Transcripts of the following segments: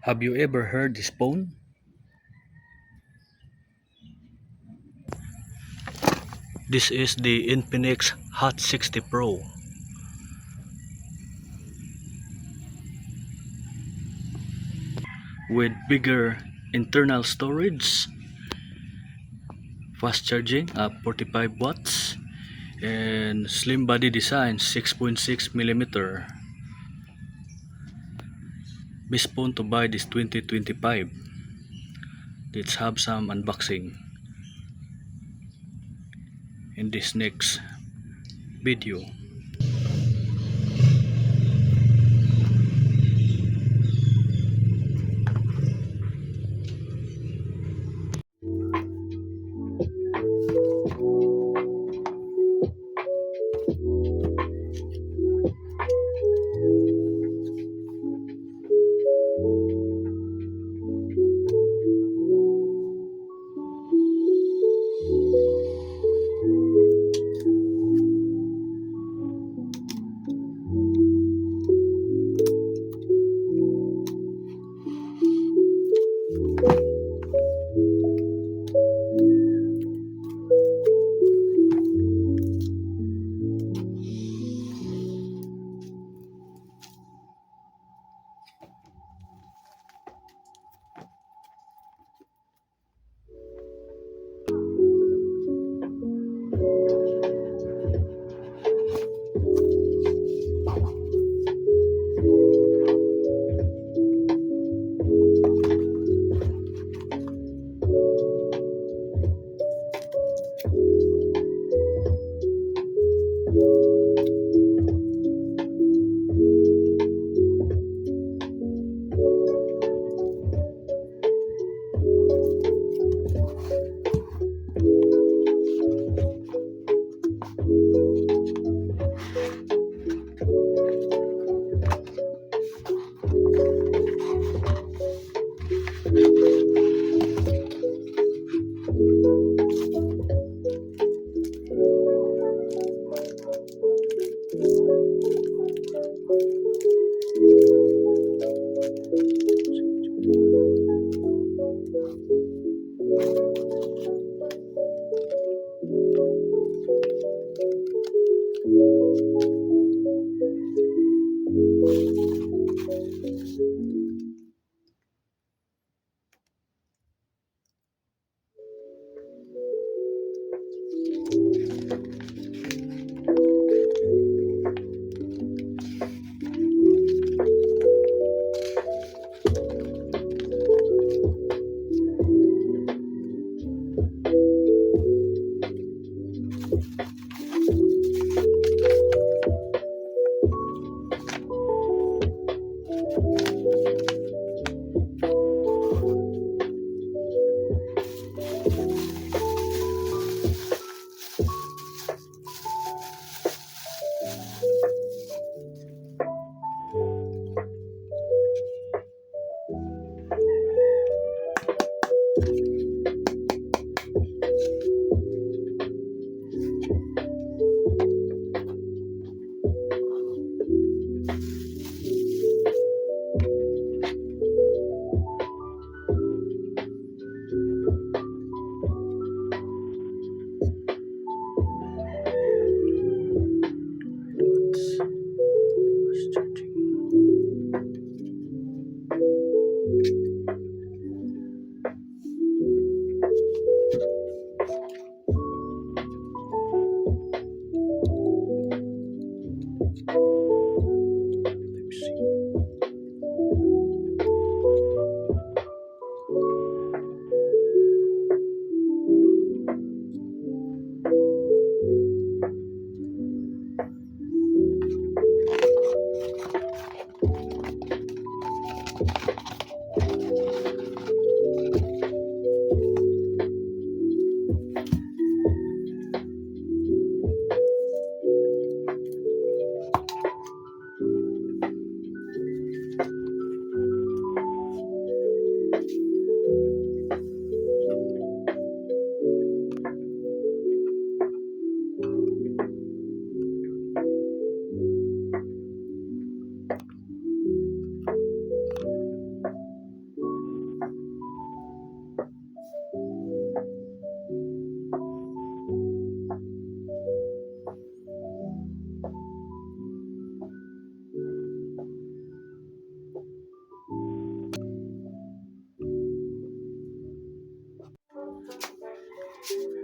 Have you ever heard this phone? This is the Infinix Hot 60 Pro. With bigger internal storage, fast charging up 45 watts, and slim body design 6.6mm. Best phone to buy this 2025. Let's have some unboxing in this next video.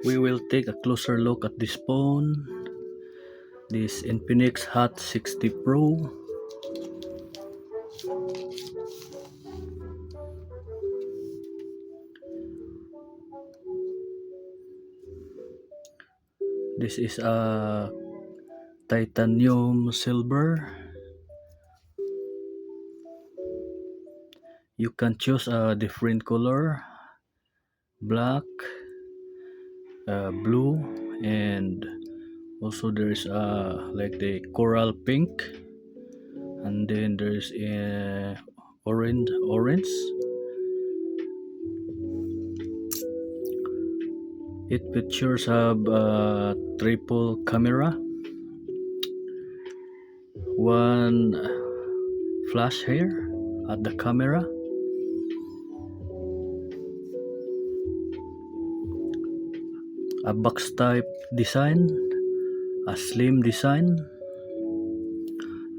We will take a closer look at this phone, this Infinix Hot 60 Pro. This is a titanium silver. You can choose a different color, black, blue, and also there's like the coral pink, and then there's orange. It features a triple camera, one flash here at the camera, a box type design, a slim design,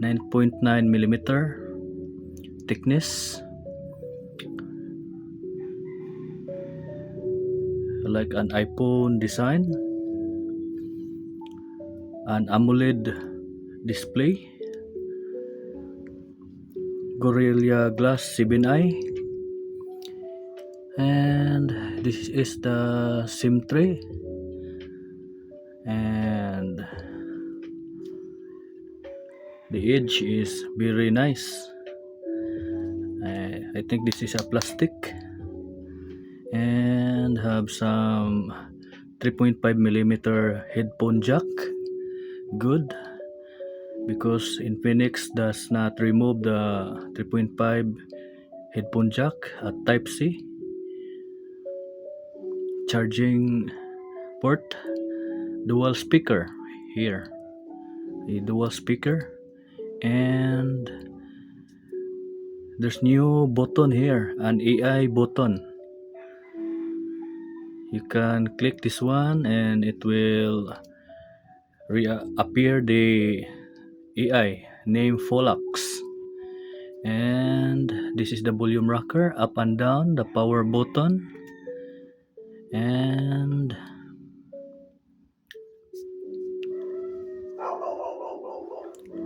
9.9mm thickness, like an iPhone design, an AMOLED display, Gorilla Glass 7i, and this is the SIM tray, and the edge is very nice. I think this is a plastic, and have some 3.5mm headphone jack. Good, because Infinix does not remove the 3.5 headphone jack at type C. Charging port, dual speaker here, a dual speaker, and there's new button here, an AI button. You can click this one and it will appear the AI name Pholax. And this is the volume rocker, up and down, the power button, and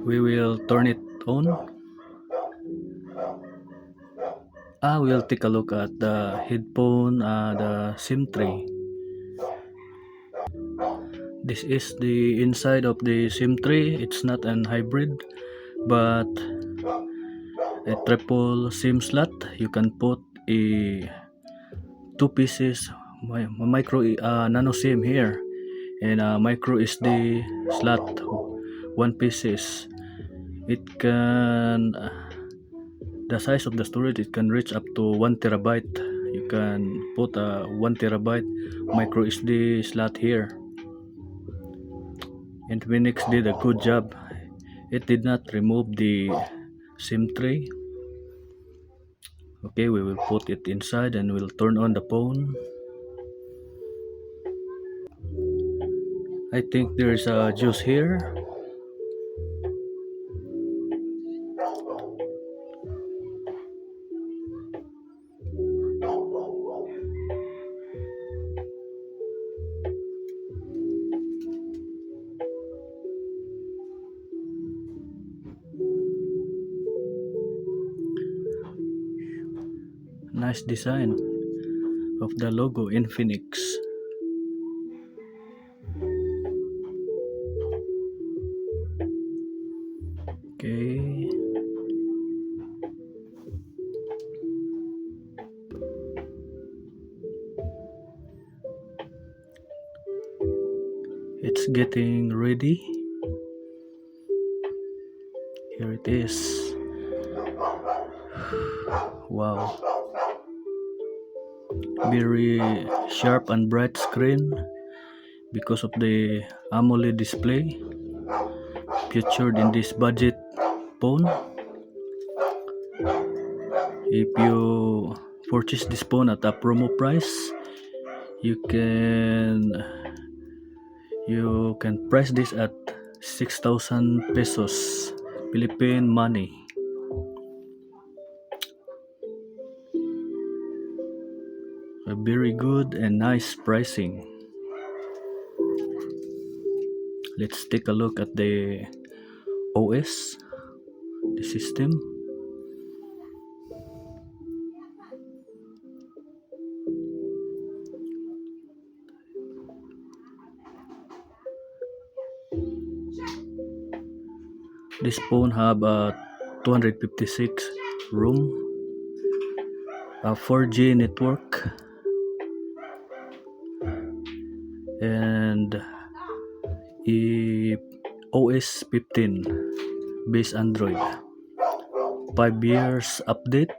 we will turn it on. We'll take a look at the headphone, the SIM tray. This is the inside of the SIM tray. It's not an hybrid, but a triple SIM slot. You can put a 2 pieces micro nano SIM here, and a micro SD slot 1 pieces. It can the size of the storage, it can reach up to 1 terabyte. You can put a 1 terabyte micro SD slot here. And Infinix did a good job. It did not remove the SIM tray. Okay, we will put it inside and we'll turn on the phone. I think there's a juice here. Nice design of the logo Infinix. Okay. It's getting ready. Here it is. Wow. Very sharp and bright screen because of the AMOLED display featured in this budget phone. If you purchase this phone at a promo price, you can price this at 6,000 pesos Philippine money. A very good and nice pricing. Let's take a look at the OS, the system. This phone have a 256 room, a 4G network, and a OS 15 based Android. 5 years update,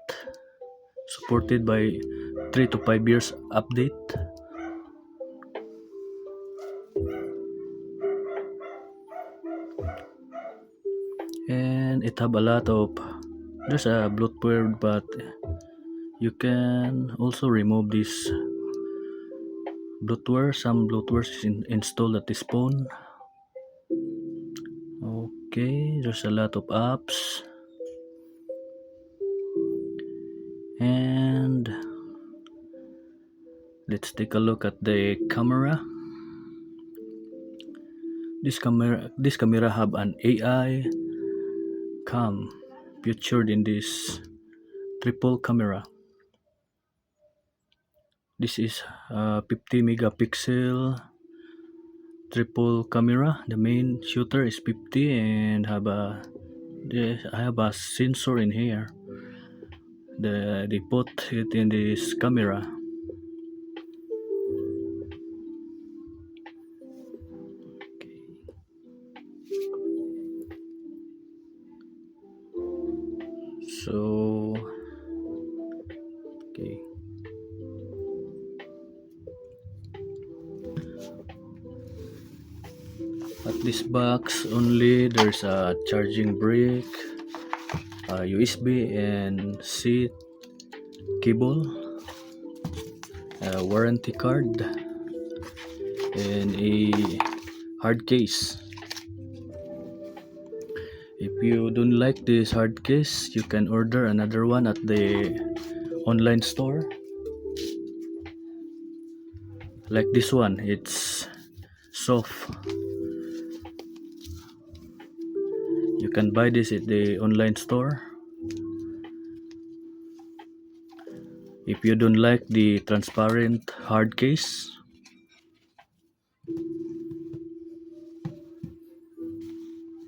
supported by 3 to 5 years update. And it have a lot of, there's a bloatware, but you can also remove this bloatware. Some bloatware is installed at this phone. Okay, there's a lot of apps, and let's take a look at the camera. This camera have an AI cam featured in this triple camera. This is a 50 megapixel triple camera. The main shooter is 50 and I have a sensor in here. They put it in this camera. So okay. At this box only there's a charging brick, a USB and C cable, a warranty card, and a hard case. If you don't like this hard case, you can order another one at the online store. Like this one, it's soft. You can buy this at the online store. If you don't like the transparent hard case,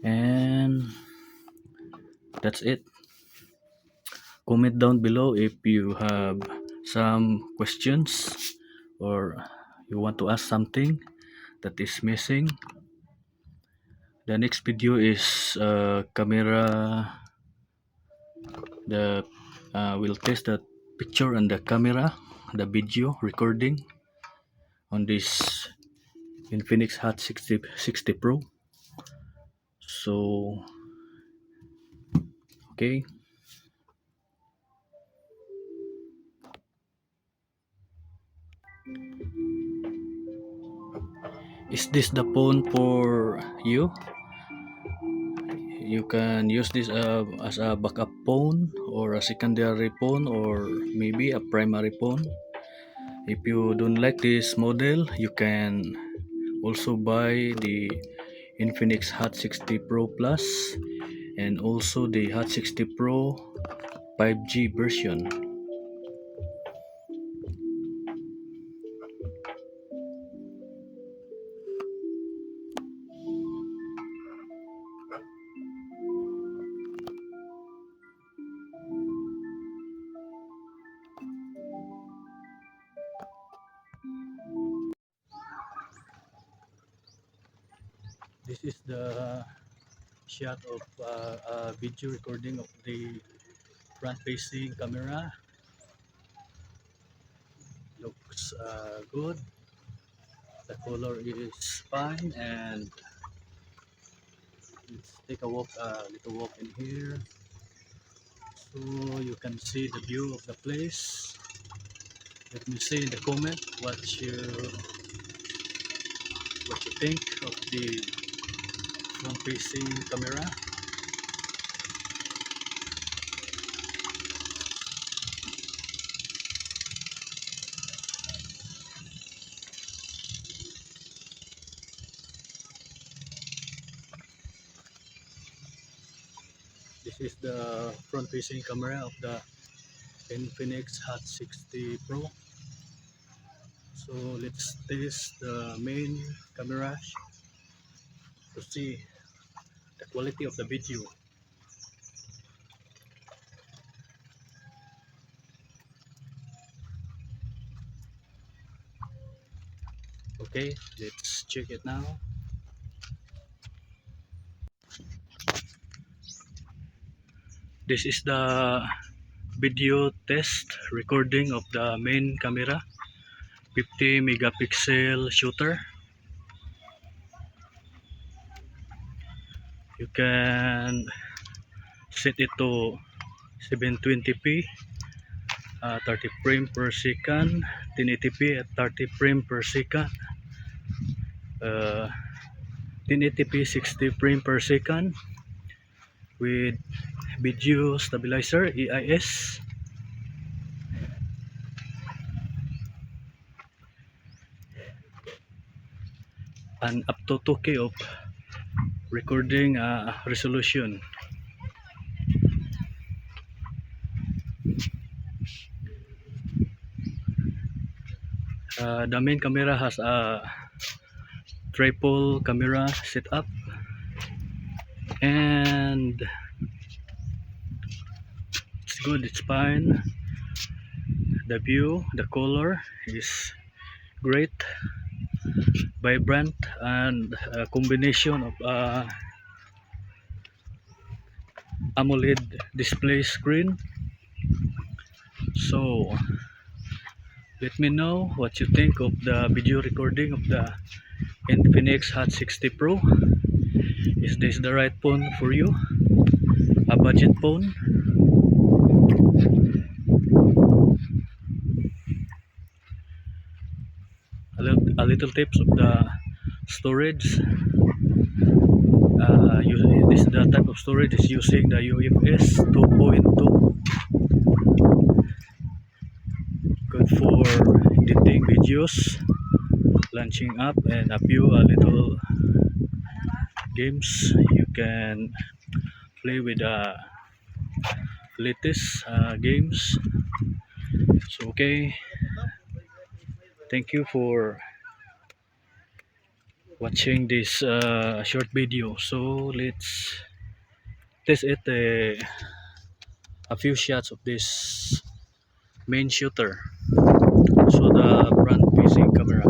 and that's it. Comment down below if you have some questions or you want to ask something that is missing. The next video is camera. We'll test the picture and the camera, the video recording on this Infinix Hot 60 Pro. So okay. Is this the phone for you? You can use this as a backup phone or a secondary phone or maybe a primary phone. If you don't like this model, you can also buy the Infinix Hot 60 Pro Plus and also the Hot 60 Pro 5G version. This is the shot of a video recording of the front-facing camera. Looks good. The color is fine, and let's take a little walk in here, so you can see the view of the place. Let me say in the comment what you think of the front-facing camera. This is the front facing camera of the Infinix Hot 60 Pro. So let's test the main camera to see the quality of the video. Okay, let's check it now. This is the video test recording of the main camera, 50 megapixel shooter. You can set it to 720p, 30 frame per second, 1080p at 30 frame per second, 1080p 60 frame per second with video stabilizer EIS, and up to 2K of recording resolution. The main camera has a triple camera setup, and it's good, it's fine. The view, the color is great, vibrant, and a combination of AMOLED display screen. So let me know what you think of the video recording of the Infinix Hot 60 Pro. Is this the right phone for you? A budget phone? A little tips of the storage. This the type of storage is using the UFS 2.2. Good for editing videos, launching up, and a few little games you can play with latest games. So okay, thank you for watching this short video. So let's test it, a few shots of this main shooter. So the front facing camera.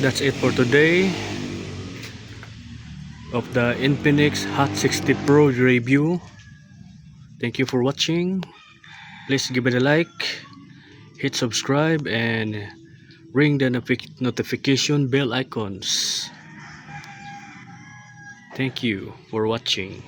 That's it for today of the Infinix Hot 60 Pro review. Thank you for watching. Please give it a like, hit subscribe, and ring the notification bell icons. Thank you for watching.